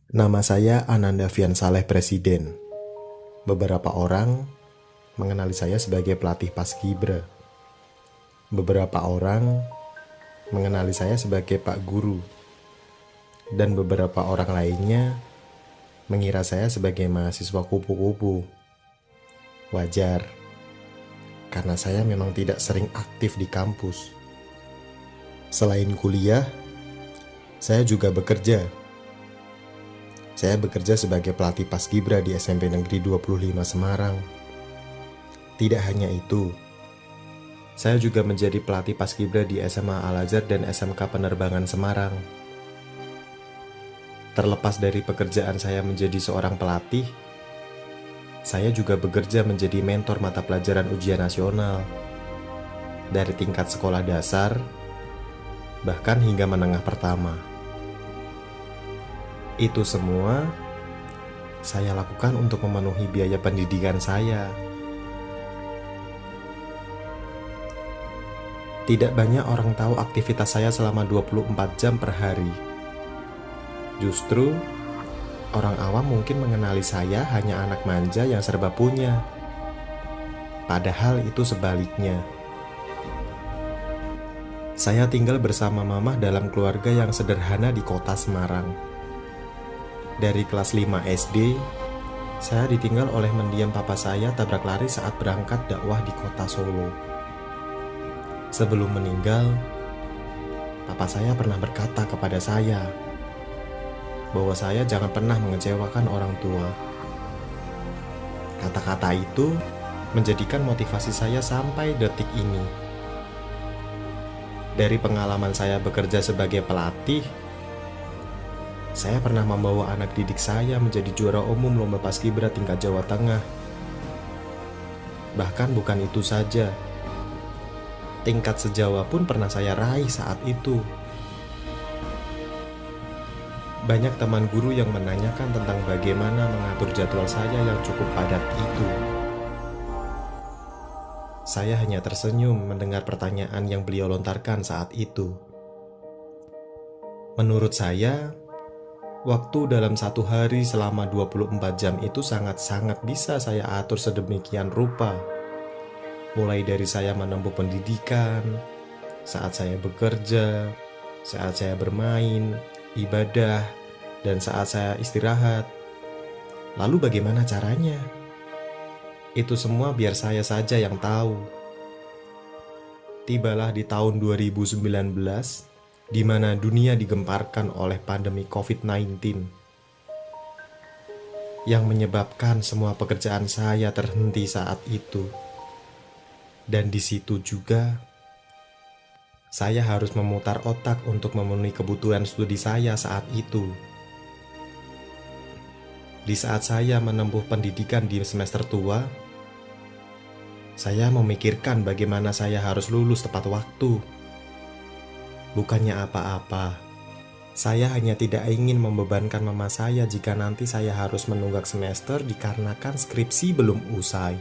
Nama saya Ananda Fian Saleh Presiden. Beberapa orang mengenali saya sebagai pelatih Paskibra. Beberapa orang mengenali saya sebagai Pak Guru. Dan beberapa orang lainnya mengira saya sebagai mahasiswa kupu-kupu. Wajar, karena saya memang tidak sering aktif di kampus. Selain kuliah, saya juga bekerja. Saya bekerja sebagai pelatih Paskibra di SMP Negeri 25 Semarang. Tidak hanya itu, saya juga menjadi pelatih Paskibra di SMA Al-Azhar dan SMK Penerbangan Semarang. Terlepas dari pekerjaan saya menjadi seorang pelatih, saya juga bekerja menjadi mentor mata pelajaran ujian nasional dari tingkat sekolah dasar, bahkan hingga menengah pertama. Itu semua saya lakukan untuk memenuhi biaya pendidikan saya. Tidak banyak orang tahu aktivitas saya selama 24 jam per hari. Justru, orang awam mungkin mengenali saya hanya anak manja yang serba punya. Padahal itu sebaliknya. Saya tinggal bersama mamah dalam keluarga yang sederhana di kota Semarang. Dari kelas 5 SD, saya ditinggal oleh mendiang papa saya tabrak lari saat berangkat dakwah di kota Solo. Sebelum meninggal, papa saya pernah berkata kepada saya bahwa saya jangan pernah mengecewakan orang tua. Kata-kata itu menjadikan motivasi saya sampai detik ini. Dari pengalaman saya bekerja sebagai pelatih, saya pernah membawa anak didik saya menjadi juara umum lomba Paskibra tingkat Jawa Tengah. Bahkan bukan itu saja, tingkat sejawa pun pernah saya raih saat itu. Banyak teman guru yang menanyakan tentang bagaimana mengatur jadwal saya yang cukup padat itu. Saya hanya tersenyum mendengar pertanyaan yang beliau lontarkan saat itu. Menurut saya, waktu dalam satu hari selama 24 jam itu sangat-sangat bisa saya atur sedemikian rupa. Mulai dari saya menempuh pendidikan, saat saya bekerja, saat saya bermain, ibadah, dan saat saya istirahat. Lalu bagaimana caranya? Itu semua biar saya saja yang tahu. Tibalah di tahun 2019, di mana dunia digemparkan oleh pandemi COVID-19 yang menyebabkan semua pekerjaan saya terhenti saat itu. Dan di situ juga saya harus memutar otak untuk memenuhi kebutuhan studi saya saat itu. Di saat saya menempuh pendidikan di semester tua, saya memikirkan bagaimana saya harus lulus tepat waktu. Bukannya apa-apa, saya hanya tidak ingin membebankan mama saya jika nanti saya harus menunggak semester dikarenakan skripsi belum usai.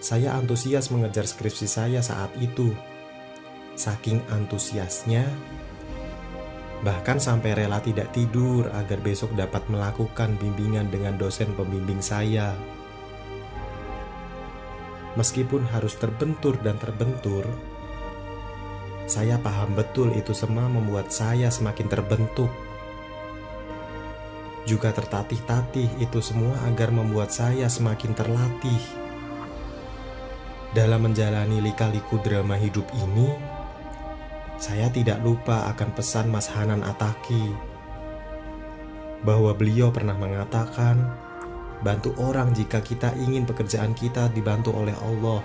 Saya antusias mengejar skripsi saya saat itu. Saking antusiasnya, bahkan sampai rela tidak tidur agar besok dapat melakukan bimbingan dengan dosen pembimbing saya. Meskipun harus terbentur dan terbentur, saya paham betul itu semua membuat saya semakin terbentuk. Juga tertatih-tatih itu semua agar membuat saya semakin terlatih. Dalam menjalani lika-liku drama hidup ini, saya tidak lupa akan pesan Mas Hanan Ataki, bahwa beliau pernah mengatakan, bantu orang jika kita ingin pekerjaan kita dibantu oleh Allah,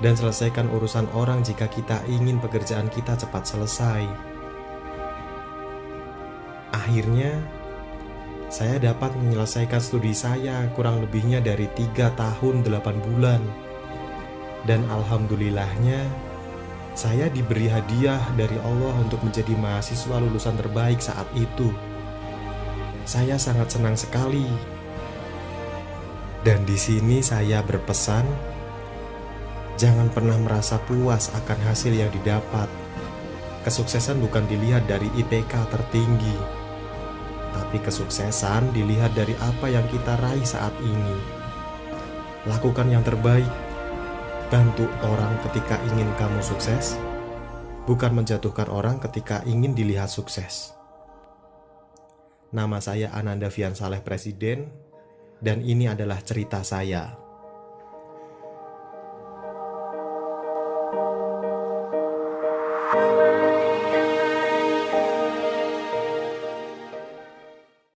dan selesaikan urusan orang jika kita ingin pekerjaan kita cepat selesai. Akhirnya, saya dapat menyelesaikan studi saya kurang lebihnya dari 3 tahun 8 bulan. Dan alhamdulillahnya, saya diberi hadiah dari Allah untuk menjadi mahasiswa lulusan terbaik saat itu. Saya sangat senang sekali. Dan di sini saya berpesan, jangan pernah merasa puas akan hasil yang didapat. Kesuksesan bukan dilihat dari IPK tertinggi, Tapi kesuksesan dilihat dari apa yang kita raih saat ini. Lakukan yang terbaik. Bantu orang ketika ingin kamu sukses, bukan menjatuhkan orang ketika ingin dilihat sukses. Nama saya Ananda Fian Saleh Presiden, dan ini adalah cerita saya.